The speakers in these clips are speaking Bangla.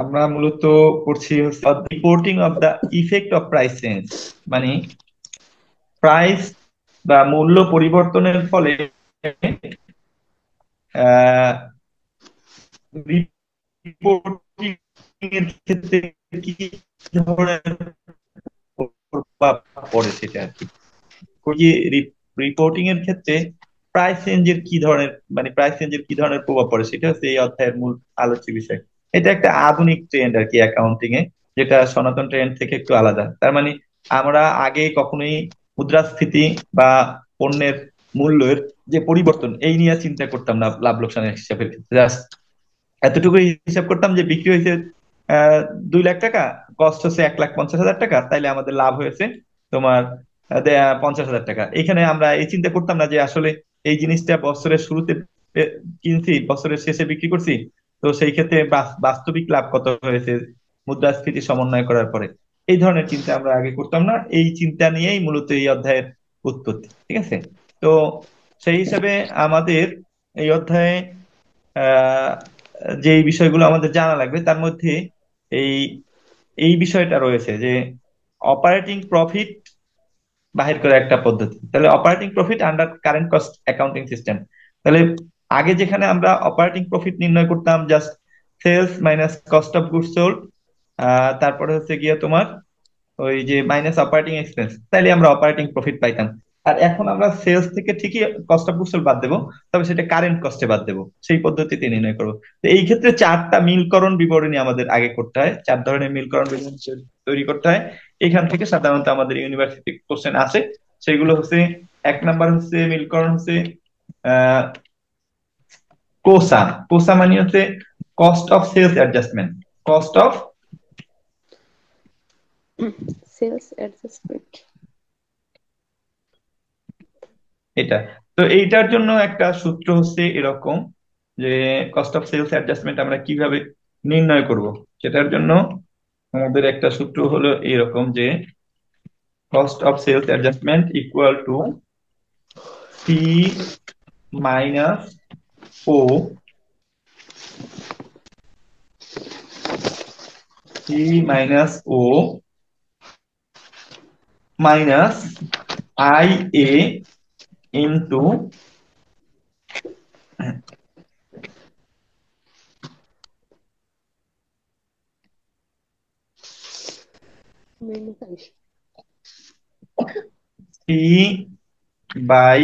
আমরা মূলত করছি reporting of the effect of price change, মানে প্রাইস বা মূল্য পরিবর্তনের ফলে রিপোর্টিং এর ক্ষেত্রে কি ধরনের প্রভাব পড়ে সেটা আর কি। ওই যে রিপোর্টিং এর ক্ষেত্রে প্রাইস চেঞ্জের কি ধরনের, মানে প্রাইস চেঞ্জের কি ধরনের প্রভাব পড়ে সেটা হচ্ছে এই অধ্যায়ের মূল আলোচ্য বিষয়। এটা একটা আধুনিক ট্রেন্ড আর কি অ্যাকাউন্টিং এ, যেটা সনাতন ট্রেন্ড থেকে একটু আলাদা। তার মানে আমরা আগে কখনোই মুদ্রাস্ফীতি বা পণ্যের মূল্যের যে পরিবর্তন এই নিয়ে চিন্তা করতাম না লাভ লোকসানের হিসাবের ক্ষেত্রে। জাস্ট এতটুকুই হিসাব করতাম যে বিক্রি হয়েছে আহ 2 লাখ টাকা, কস্ট হচ্ছে 1,50,000 টাকা, তাইলে আমাদের লাভ হয়েছে তোমার 50,000 টাকা। এখানে আমরা এই চিন্তা করতাম না যে আসলে এই জিনিসটা বছরের শুরুতে কিনছি, বছরের শেষে বিক্রি করছি, তো সেই ক্ষেত্রে বাস্তবিক লাভ কত হয়েছে মুদ্রাস্ফীতি সমন্বয় করার পরে। এই ধরনের চিন্তা আমরা আগে করতাম না। এই চিন্তা নিয়েই মূলত এই অধ্যায়ের উৎপত্তি, ঠিক আছে? তো সেই হিসাবে আমাদের এই অধ্যায়ে আহ যে বিষয়গুলো আমাদের জানা লাগবে তার মধ্যে এই এই বিষয়টা রয়েছে যে অপারেটিং প্রফিট বাহির করা একটা পদ্ধতি। তাহলে operating profit under current cost accounting system. তাহলে আগে যেখানে আমরা অপারেটিং প্রফিট নির্ণয় করতাম just sales minus cost of goods sold, তারপরে হচ্ছে গিয়ে তোমার ওই যে মাইনাস অপারেটিং এক্সপেন্স, তাইলে আমরা অপারেটিং প্রফিট পাইতাম। আর এখন আমরা সেলস থেকে ঠিকই কস্ট অফ গুডস সোল্ড বাদ দেবো, তবে সেটা কারেন্ট কস্টে বাদ দেবো, সেই পদ্ধতিতে নির্ণয় করবো। তো এই ক্ষেত্রে চারটা মিলকরণ বিবরণী আমাদের আগে করতে হয়, 4 ধরনের মিলকরণ বিবরণী তৈরি করতে হয়। এখান থেকে সাধারণত আমাদের ইউনিভার্সিটি কোশ্চেন আসে। সেগুলো হচ্ছে, 1 নাম্বার হচ্ছে মিলকরণ হচ্ছে আহ কোসা। কোসা মানে হচ্ছে cost of sales adjustment, cost of, sales adjustment. এটা। তো এইটার জন্য একটা সূত্র হচ্ছে এরকম যে কস্ট অফ সেলস অ্যাডজাস্টমেন্ট আমরা কিভাবে নির্ণয় করব। সেটার জন্য আমাদের একটা সূত্র হলো এরকম যে cost of sales adjustment equal to C minus O, C minus O minus I A into C by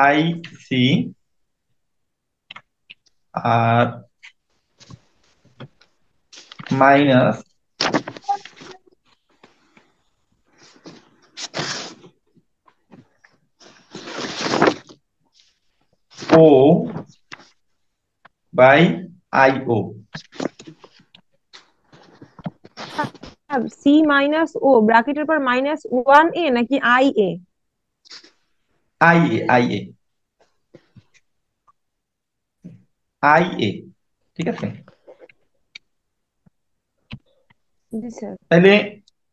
I C, আর minus O by I O. C minus O ব্র্যাকেটের পর -1 a নাকি i a? I A I A, ঠিক আছে? জি স্যার। তাহলে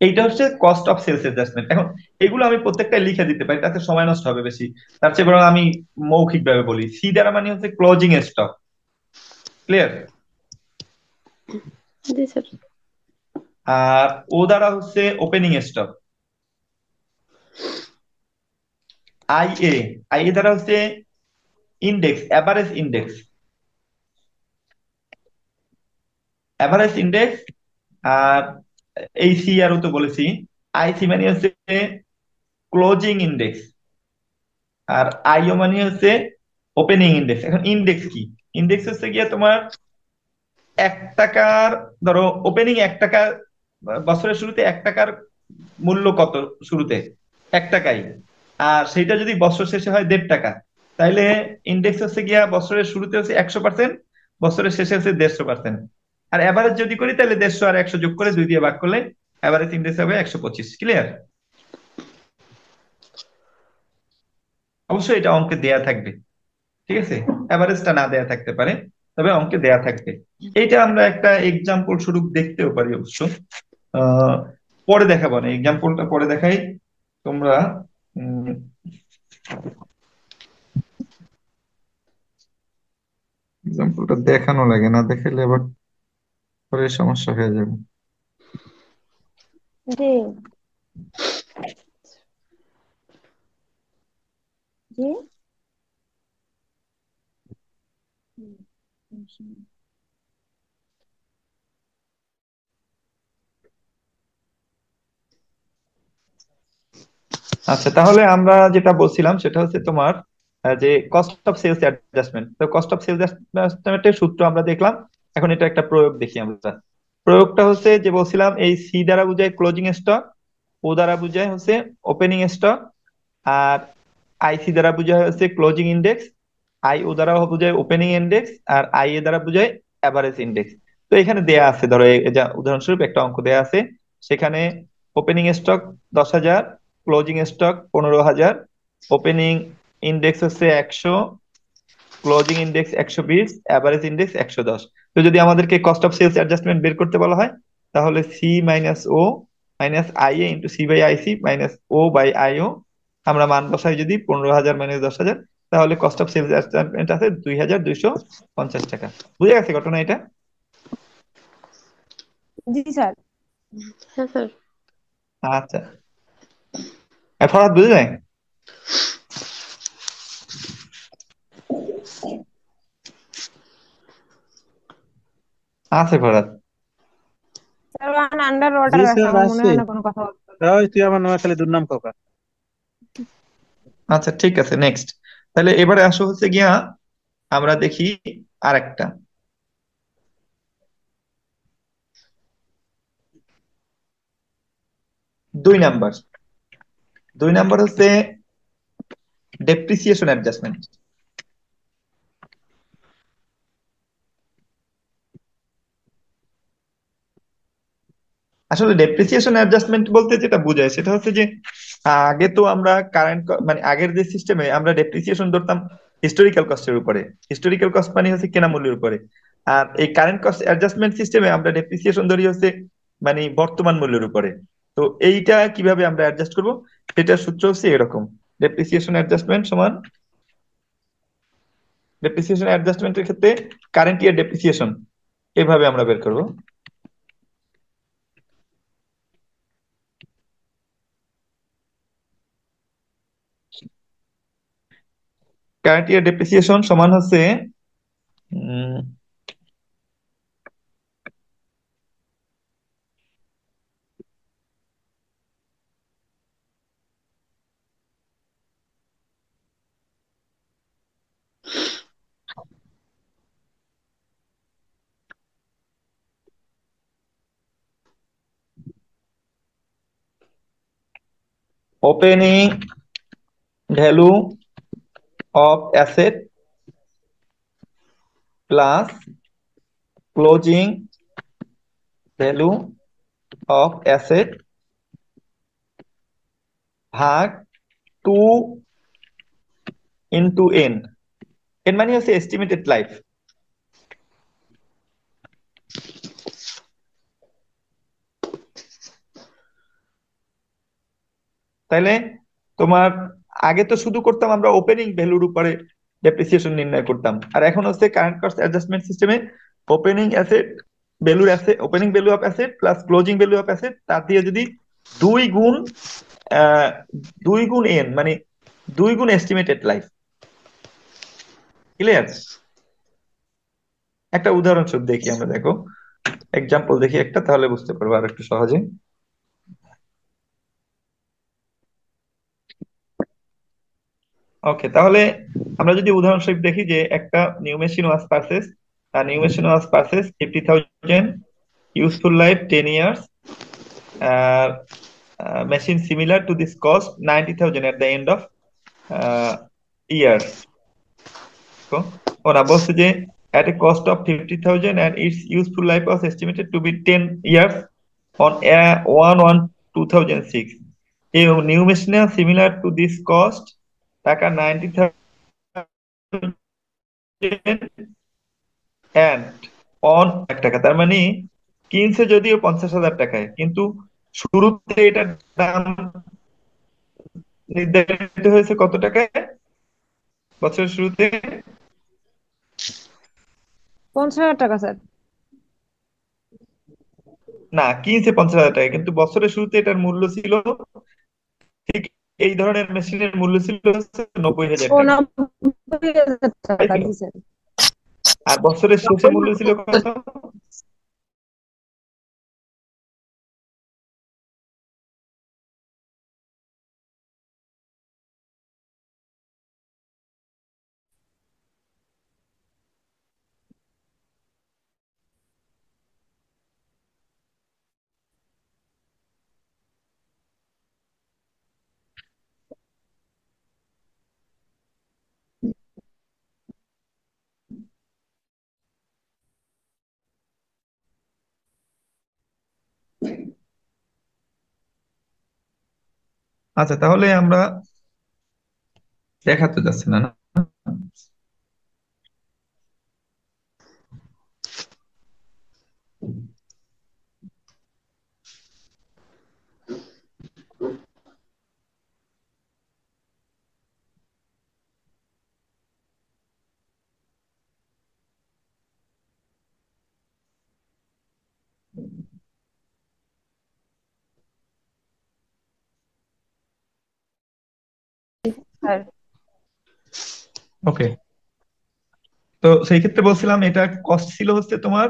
এইটা হচ্ছে কস্ট অফ সেলস অ্যাডজাস্টমেন্ট। এখন এগুলো আমি প্রত্যেকটা লিখে দিতে পারি, তাতে সময় নষ্ট হবে বেশি। তার চেয়ে বরং আমি মৌখিক ভাবে বলি। সি দ্বারা মানে হচ্ছে ক্লোজিং স্টক, ক্লিয়ার? জি স্যার। আর ও দ্বারা হচ্ছে opening stock. I A, I A দ্বারা হচ্ছে index, average index, average index. আর এই সি আর ও তো বলেছি। আই সি মানে হচ্ছে ক্লোজিং ইন্ডেক্স, আর আইও মানে হচ্ছে ওপেনিং ইন্ডেক্স। এখন ইন্ডেক্স কি? ইন্ডেক্স হচ্ছে গিয়ে তোমার 1 টাকার, ধরো ওপেনিং 1 টাকা, বছরের শুরুতে 1 টাকার মূল্য কত শুরুতে? 1 টাকাই। আর সেইটা যদি বছর শেষে হয় 1.5 টাকা, তাইলে ইন্ডেক্স হচ্ছে গিয়া বছরের শুরুতে হচ্ছে 100%, বছরের শেষে হচ্ছে 150%। আর এভারেজ যদি করি তাহলে 150 আর 100 যোগ করে 2 দিয়ে ভাগ করলে এভারেজ ইন্ডেক্স হবে 125, ক্লিয়ার? অবশ্যই এটা অঙ্কে দেয়া থাকবে, ঠিক আছে? এভারেজটা না দেয়া থাকতে পারে, তবে অঙ্কে দেয়া থাকবে। এইটা আমরা একটা এক্সাম্পল স্বরূপ দেখতেও পারি অবশ্য। আহ পরে দেখাবো, না এক্সাম্পলটা পরে দেখাই। তোমরা এক্সাম্পলটা দেখানো লাগে, না দেখাইলে আবার পরে সমস্যা হয়ে যাবে। জি জি। আচ্ছা, তাহলে আমরা যেটা বলছিলাম সেটা হচ্ছে তোমার যে কস্ট অফ সেলস অ্যাডজাস্টমেন্ট। তো কস্ট অফ সেলস অ্যাডজাস্টমেন্টের সূত্র আমরা দেখলাম। এখন এটা একটা প্রয়োগ দেখি আমরা। প্রয়োগটা হচ্ছে যে বলছিলাম, এই সি দ্বারা বোঝায় ক্লোজিং স্টক, ও দ্বারা বোঝায় হচ্ছে ওপেনিং স্টক, আর আইসি দ্বারা বোঝায় হচ্ছে ক্লোজিং ইন্ডেক্স, আই ও দ্বারা বোঝায় ওপেনিং ইন্ডেক্স, আর আই এ দ্বারা বোঝায় অ্যাভারেজ ইন্ডেক্স। তো এখানে দেয়া আছে, ধরো যা উদাহরণস্বরূপ একটা অঙ্ক দেয়া আছে, সেখানে opening stock 10,000, closing stock 15,000, opening index হচ্ছে 100, ক্লোজিং ইন্ডেক্স 120, অ্যাভারেজ ইন্ডেক্স 110। তো যদি আমাদেরকে কস্ট অফ সেলস অ্যাডজাস্টমেন্ট বের করতে বলা হয়, তাহলে C minus O minus I A into C by IC minus O by I O. আমরা মান বসাই যদি 15,000 মাইনাস 10,000, তাহলে কস্ট অফ সেলস অ্যাডজাস্টমেন্ট আছে 2,250 টাকা। বুঝে গেছে ঘটনা এটা? জি স্যার। হ্যাঁ স্যার। আচ্ছা, ফরহাদ বুঝে যায়? আছে ফরহাদ? স্যার আন্ডার জি ওয়াটার আছে, স্যার আমার মনে আছে। হয় না কোনো কথা বলতে পারবে। ওই তুই আমার নামে খালি দুর্নাম কাকা। আচ্ছা, ঠিক আছে, নেক্সট। তাহলে এবারে আসো হচ্ছে গিয়া, আমরা দেখি আরেকটা। 2 নাম্বার। 2 নাম্বার হচ্ছে ডেপ্রিসিয়েশন অ্যাডজাস্টমেন্ট। আসলে ডেপ্রিসিয়েশন অ্যাডজাস্টমেন্ট বলতে যেটা বোঝায় সেটা হচ্ছে যে, আগে তো আমরা কারেন্ট, মানে আগের যে সিস্টেমে আমরা ডেপ্রিসিয়েশন ধরতাম হিস্টোরিক্যাল কস্টের উপরে। হিস্টোরিক্যাল কস্ট মানে হচ্ছে কেনা মূল্যের উপরে। আর এই কারেন্ট কস্ট অ্যাডজাস্টমেন্ট সিস্টেমে আমরা ডেপ্রিসিয়েশন ধরি হচ্ছে মানে বর্তমান মূল্যের উপরে। তো এইটা কিভাবে আমরা অ্যাডজাস্ট করব, সেটার সূত্র হচ্ছে এরকম। ডেপ্রিসিয়েশন অ্যাডজাস্টমেন্ট সমান, ডেপ্রিসিয়েশন অ্যাডজাস্টমেন্টের ক্ষেত্রে কারেন্ট ইয়ার ডেপ্রিসিয়েশন এভাবে আমরা বের করব। কারেন্ট ইয়ার ডেপ্রিসিয়েশন সমান হচ্ছে opening value of asset plus closing value of asset ভাগ 2 × n। এর মানে হচ্ছে এস্টিমেটেড লাইফ। তাইলে তোমার আগে তো শুধু করতাম আমরা ওপেনিং ভ্যালুর উপরে ডেপ্রিসিয়েশন নির্ণয় করতাম, আর এখন হচ্ছে কারেন্ট কস্ট অ্যাডজাস্টমেন্ট সিস্টেমে ওপেনিং অ্যাসেট ভ্যালুর asset, opening value of asset plus closing value of asset, তার দিয়ে যদি 2 গুণ আহ 2 গুণ n, মানে 2 গুণ এস্টিমেটেড লাইফ। ক্লিয়ার? একটা উদাহরণস্বরূপ দেখি আমরা, দেখো এক্সাম্পল দেখি একটা, তাহলে বুঝতে পারবো আর একটু সহজে। ওকে, তাহলে আমরা যদি উদাহরণস্বরূপ দেখি যে একটা new machine was purchase, new machine was purchase 50,000, useful life 10 years, machine similar to this cost 90,000 at the end of years. তো ওরা বলছে যে at a cost of 50,000 and its useful life was estimated to be 10 years on a 1/1/2006. A new machine similar to this cost টাকা 90,000 and on 1 টাকা। তার মানে কিনছে যদিও 50,000 টাকায়, কিন্তু শুরুতে এটার দাম নির্ধারিত হয়েছে কত টাকায় বছরের শুরুতে? 50,000 টাকা স্যার। না, কিনছে 50,000 টাকা, কিন্তু বছরের শুরুতে এটার মূল্য ছিল ঠিক এই ধরনের মেশিনের মূল্য ছিল হচ্ছে 90,000 টাকা, 90,000 টাকা, তাই তো? জি স্যার। আর বছরের শেষে মূল্য ছিল কত? আচ্ছা, তাহলে আমরা দেখাতে যাচ্ছি না, না? স্যার, ওকে। তো সেই ক্ষেত্রে বলছিলাম এটা কস্ট ছিল হচ্ছে তোমার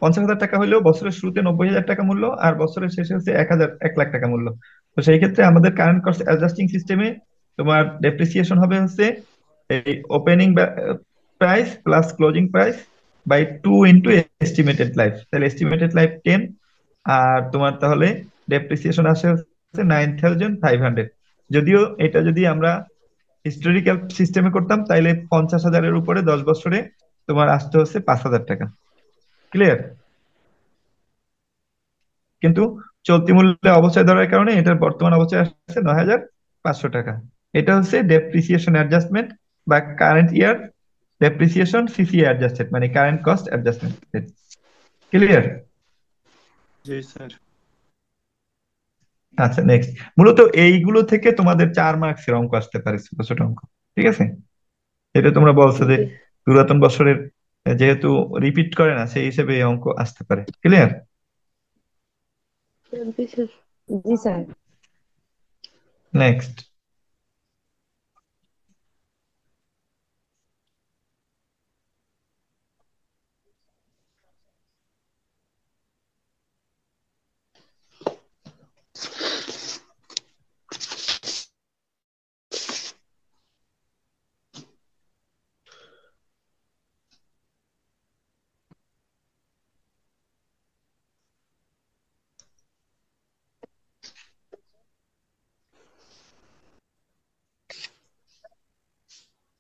50,000 টাকা হলেও বছরের শুরুতে 90,000 টাকা মূল্য, আর বছরের শেষে হচ্ছে 1,00,000 1 লাখ টাকা মূল্য। তো সেই ক্ষেত্রে আমাদের কারেন্ট কস্ট অ্যাডজাস্টিং সিস্টেমে তোমার ডেপ্রিসিয়েশন হবে হচ্ছে এই opening price plus closing price by 2 estimated life, তাহলে এস্টিমেটেড লাইফ 10, আর তোমার তাহলে ডেপ্রিসিয়েশন আসে হচ্ছে 9,500। যদিও এটা যদি আমরা হিস্টোরিক্যাল সিস্টেমে করতাম তাইলে 50,000-এর উপরে 10 বছরে তোমার আসতে হচ্ছে 5,000 টাকা। ক্লিয়ার? কিন্তু চলতি মূল্যে অবচয় ধরার কারণে এটার বর্তমান অবচয় আসছে 9,500 টাকা। এটা হচ্ছে ডেপ্রিসিয়েশন অ্যাডজাস্টমেন্ট বা current year depreciation CCA adjusted, মানে কারেন্ট কস্ট অ্যাডজাস্টমেন্ট। ক্লিয়ার? জি স্যার। আচ্ছা, নেক্সট। মূলত এইগুলো থেকে তোমাদের 4 মার্কসের অঙ্ক আসতে পারে, ছোট ছোট অঙ্ক। ঠিক আছে? এটা তোমরা বলছো যে জি। পুরাতন বছরের যেহেতু রিপিট করে না, সেই হিসেবে এই অঙ্ক আসতে পারে। ক্লিয়ার? জি স্যার। জি স্যার। নেক্সট।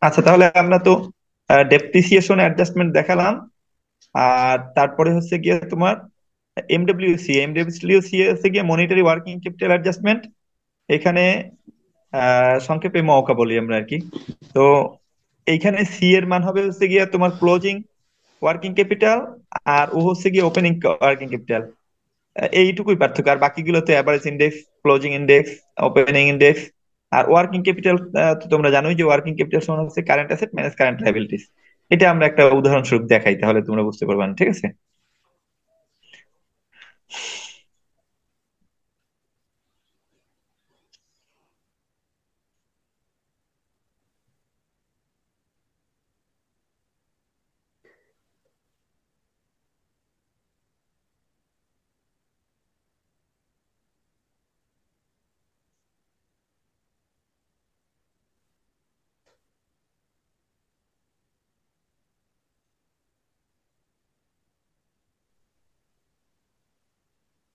আচ্ছা, তাহলে আমরা তো ডেপ্রিসিয়েশন অ্যাডজাস্টমেন্ট দেখালাম, আর তারপরে হচ্ছে গিয়ে তোমার এমডব্লিউসি হচ্ছে গিয়ে মনিটারি ওয়ার্কিং ক্যাপিটাল অ্যাডজাস্টমেন্ট। এখানে সংক্ষেপে মওকা বলি আমরা আর কি। তো এইখানে সি এর মান হবে হচ্ছে গিয়ে তোমার ক্লোজিং ওয়ার্কিং ক্যাপিটাল, আর ও হচ্ছে গিয়ে ওপেনিং ওয়ার্কিং ক্যাপিটাল। এইটুকুই পার্থক্য, আর বাকিগুলো তো average index, closing index, opening index. Are working capital তো তোমরা জানোই যে ওয়ার্কিং ক্যাপিটাল সমান হচ্ছে current asset minus current liabilities. এটা আমরা একটা উদাহরণস্বরূপ দেখাই, তাহলে তোমরা বুঝতে পারবে না। ঠিক আছে?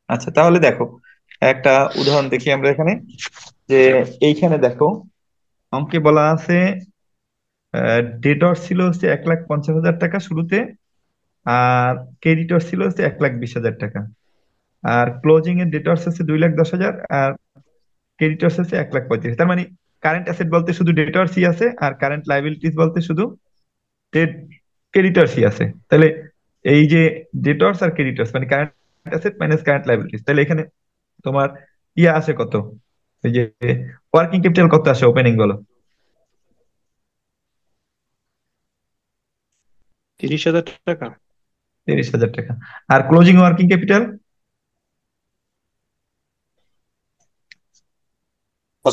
আচ্ছা, তাহলে দেখো একটা উদাহরণ দেখি আমরা এখানে। যে এইখানে দেখো অঙ্কে বলা আছে ডেটর ছিল হচ্ছে 1,50,000 টাকা শুরুতে, আর ক্রেডিটর ছিল হচ্ছে 1,20,000 টাকা, আর ক্লোজিং এর ডেটর্স হচ্ছে 2,10,000, আর ক্রেডিটর্স হচ্ছে 1,35,000। তার মানে কারেন্ট অ্যাসেট বলতে শুধু ডেটর্সই আছে, আর কারেন্ট লাইবিলিটিস বলতে শুধু ক্রেডিটর্সই আছে। তাহলে এই যে ডেটর্স আর ক্রেডিটর্স মানে current asset minus current liabilities, তাহলে এখানে তোমার ইয়ে আসে কত? এই যে ওয়ার্কিং ক্যাপিটাল কত আসে ওপেনিং, বলো? 30,000 টাকা। 30,000 টাকা। আর ক্লোজিং ওয়ার্কিং ক্যাপিটাল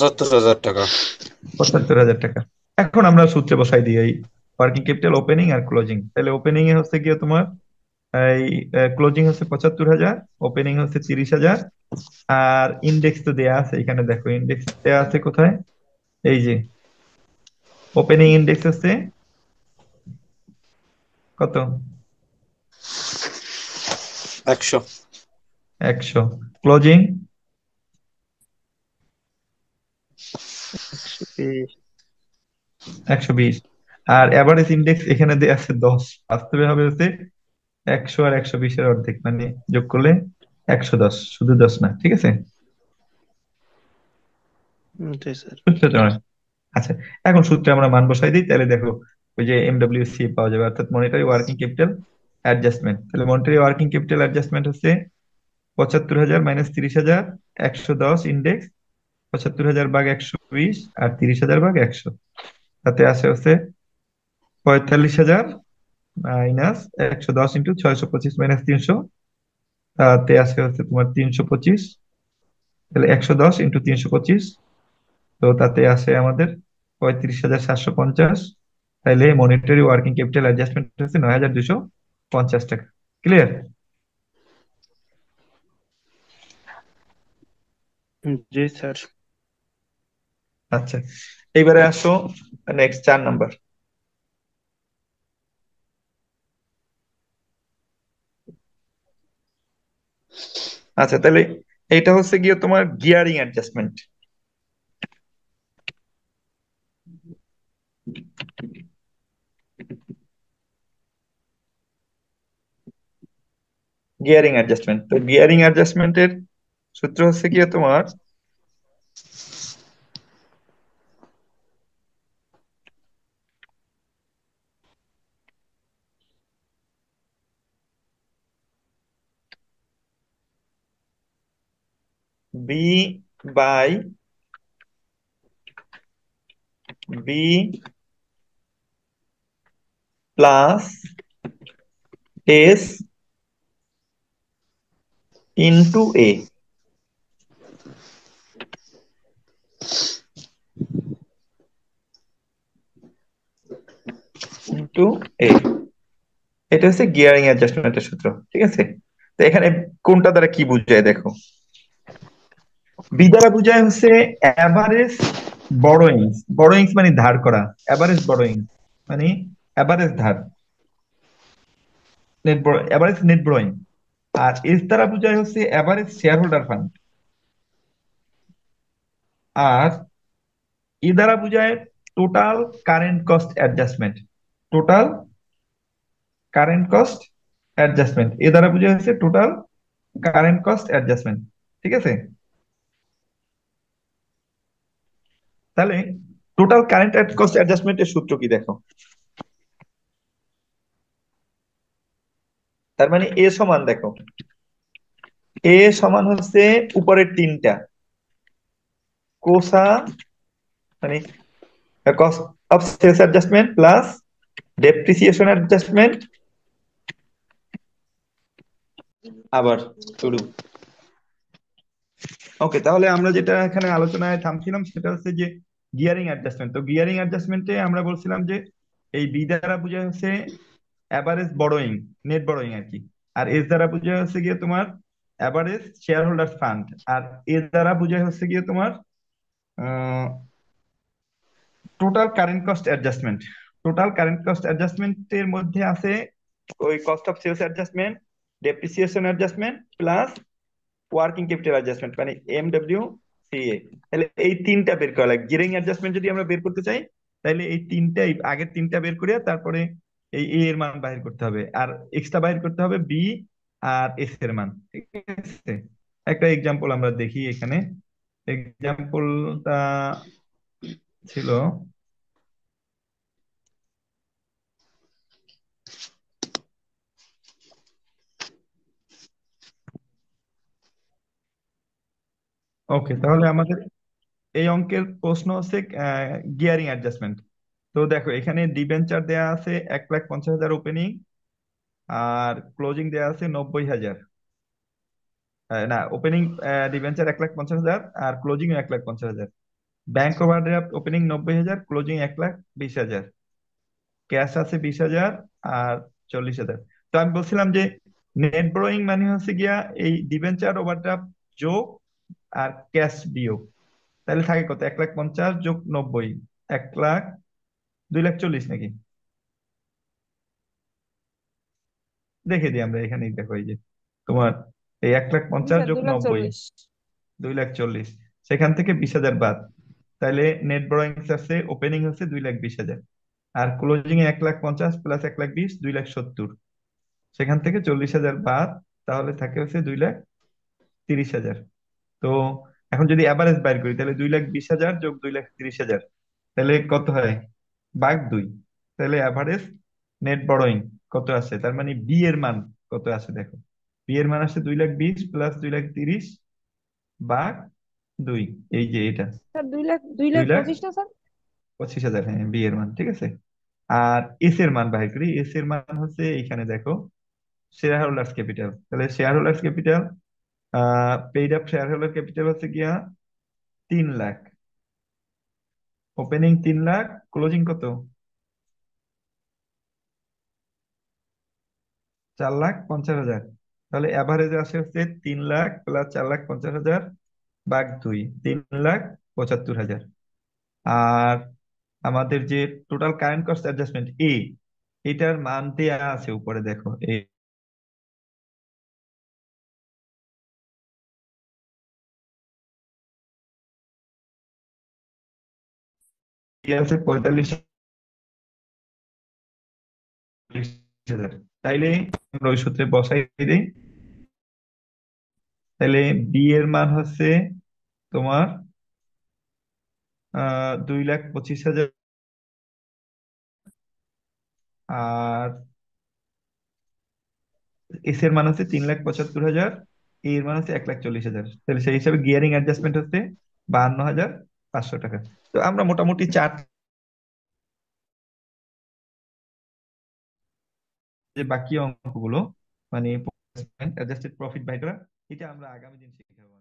75,000 টাকা। 75,000 টাকা। এখন আমরা সূত্রে বসাই দিই এই ওয়ার্কিং ক্যাপিটাল ওপেনিং আর ক্লোজিং। তাহলে ওপেনিং এ হচ্ছে গিয়ে তোমার এই ক্লোজিং হচ্ছে 75,000, ওপেনিং হচ্ছে 30,000। আর ইন্ডেক্স তো দেয়া আছে এখানে, দেখো ইন্ডেক্স দেয়া আছে কোথায়, এই যে ওপেনিং ইন্ডেক্স হচ্ছে কত, 100। 100। ক্লোজিং 120। 120। আর এভারেজ ইন্ডেক্স এখানে দেয়া আছে 10, বাস্তবে হবে হচ্ছে 100 আর 120-এর অর্ধেক, মানে যোগ করলে 110, শুধু 10 না, ঠিক আছে? জি স্যার। বুঝতে পারছো? আচ্ছা, এখন সূত্রে আমরা মান বসাই দিই, তাহলে দেখো ওই যে এমডব্লিউসি পাওয়া যাবে, অর্থাৎ মনিটারি ওয়ার্কিং ক্যাপিটাল অ্যাডজাস্টমেন্ট। তাহলে মনিটারি ওয়ার্কিং ক্যাপিটাল অ্যাডজাস্টমেন্ট হচ্ছে 75,000 মাইনাস 30,000, 110 ইন্ডেক্স, 75,000 ভাগ 120 আর 30,000 ভাগ 100, তাতে আসে হচ্ছে 45,000 মাইনাস 110 ইন্টু 625 মাইনাস 300, তাতে আসে হচ্ছে তোমার 325। তাহলে 110 ইন্টু 325, তো তাতে আসে আমাদের 35,750। তাইলে মনিটারি ওয়ার্কিং ক্যাপিটাল অ্যাডজাস্টমেন্ট হচ্ছে 9,250 টাকা। ক্লিয়ার? জি স্যার। আচ্ছা, এইবারে আসো নেক্সট 4 নাম্বার। আচ্ছা, তাহলে এটা হচ্ছে গিয়ে তোমার গিয়ারিং অ্যাডজাস্টমেন্ট। গিয়ারিং অ্যাডজাস্টমেন্ট, তো গিয়ারিং অ্যাডজাস্টমেন্টের সূত্র হচ্ছে গিয়ে তোমার B by B plus S into A into A, এটা হচ্ছে গিয়ারিং অ্যাডজাস্টমেন্টের সূত্র, ঠিক আছে? তো এখানে কোনটা দ্বারা কি বোঝায় দেখো, বি দ্বারা বোঝায় হচ্ছে অ্যাভারেজ বড়োইংস। বড়োইংস মানে ধার করা, অ্যাভারেজ বড়োইংস মানে অ্যাভারেজ ধার, নেট অ্যাভারেজ নেট বড়োইং। আর এস দ্বারা বোঝায় হচ্ছে অ্যাভারেজ শেয়ার হোল্ডার ফান্ড। আর ই দ্বারা বোঝায় total current cost adjustment. Total current cost adjustment, A দ্বারা বোঝায় হচ্ছে টোটাল কারেন্ট কস্ট অ্যাডজাস্টমেন্ট, ঠিক আছে? তাহলে টোটাল কারেন্ট কস্ট অ্যাডজাস্টমেন্টের সূত্র কি দেখো, তার মানে এ সমান দেখো, এ সমান হচ্ছে উপরের তিনটা, কোসা মানে cost of sales adjustment plus depreciation adjustment, আবার শুরু। ওকে, তাহলে আমরা যেটা এখানে আলোচনায় থামছিলাম সেটা হচ্ছে যে গিয়ারিং অ্যাডজাস্টমেন্ট। তো গিয়ারিং অ্যাডজাস্টমেন্টে আমরা বলছিলাম যে এই বি দ্বারা বোঝা হচ্ছে অ্যাভারেজ বড়োইং, নেট বড়োইং আর কি। আর এস দ্বারা বোঝা হচ্ছে গিয়ে তোমার অ্যাভারেজ শেয়ার হোল্ডার ফান্ড। আর এ দ্বারা বোঝা হচ্ছে গিয়ে তোমার total current cost adjustment. Total current cost অ্যাডজাস্টমেন্টের মধ্যে আছে ওই cost of sales adjustment, depreciation adjustment plus working capital adjustment মানে এমডব্লিউ সিএ। তাহলে এই তিনটা বের করা লাগে গিয়ারিং অ্যাডজাস্টমেন্ট যদি আমরা বের করতে চাই, তাহলে এই তিনটাই আগের তিনটা বের করে তারপরে এই এ এর মান বাহির করতে হবে, আর এক্সট্রা বাহির করতে হবে বি আর এস এর মান, ঠিক আছে? একটা এক্সাম্পল আমরা দেখি এখানে। এক্সাম্পলটা ছিল, ওকে তাহলে আমাদের এই অঙ্কের প্রশ্ন হচ্ছে গিয়ারিং অ্যাডজাস্টমেন্ট। তো দেখো এখানে ডিবেঞ্চার দেয়া আছে 1,50,000 ওপেনিং, আর ক্লোজিং দেয়া আছে 90,000। না, ওপেনিং ডিবেঞ্চার 1,50,000 আর closing 1,50,000। Bank overdraft opening 90,000, closing 1,20,000, cash আছে 20,000, আর 40,000। তো আমি বলছিলাম যে নেট ব্রোয়িং মানে হচ্ছে গিয়া এই ডিবেঞ্চার ওভারড্রাফট যোগ আর ক্যাশ বিয়োগ। তাহলে থাকে কত? 1,50,000 যোগ 90, 1,00,000, 2,40,000 নাকি? দেখে দিই আমরা এখানেই, দেখো এই যে তোমার এই এক লাখ জি পঞ্চাশ স্যার, যোগ 90, 2,40,000। 2,40,000, সেখান থেকে 20,000 বাদ। তাহলে নেট ব্রোয়িংস আছে, ওপেনিং হচ্ছে 2,20,000, আর ক্লোজিং এ 1,50,000 প্লাস 1,20,000, 2,70,000, সেখান থেকে 40,000 বাদ। তাহলে থাকে হচ্ছে 2,30,000। তো এখন যদি অ্যাভারেজ বাইর করি তাহলে 2,20,000 যোগ 2,30,000, তাহলে কত হয়? ভাগ 2। তাহলে অ্যাভারেজ নেট বরোইং কত আছে, তার মানে বি এর মান কত আছে দেখো। বি এর মান আছে 2,20,000 প্লাস 2,30,000 ভাগ 2। এই যে এটা স্যার 2 লাখ, 2,25,000 না স্যার? 2,25,000, হ্যাঁ বি এর মান ঠিক আছে। আর এস এর মান বাইর করি। এস এর মান হচ্ছে এইখানে দেখো, শেয়ার হোল্ডার্স ক্যাপিটাল। তাহলে share holders capital, paid up share holder capital হচ্ছে গিয়া 3,00,000, ওপেনিং 3,00,000, ক্লোজিং কত? 4,50,000। তাহলে অ্যাভারেজ আসে হচ্ছে 3,00,000 প্লাস 4,50,000 ভাগ 2, 3,75,000। আর আমাদের যে টোটাল কারেন্ট কস্ট অ্যাডজাস্টমেন্ট এটার মান দেয়া আছে উপরে দেখো, এই আছে 45,000। তাইলে আমরা ওই সূত্রে বসাই দিই। তাহলে বি এর মান হচ্ছে তোমার 2,25,000, আর এস এর মান হচ্ছে 3,75,000, এ এর মান হচ্ছে 1,40,000। তাহলে সেই হিসাবে গিয়ারিং অ্যাডজাস্টমেন্ট হচ্ছে 52,500 টাকা। তো আমরা মোটামুটি চার যে বাকি অঙ্কগুলো, মানে অ্যাডজাস্টেড প্রফিট বাই করা, এটা আমরা আগামী দিন শিখাবো।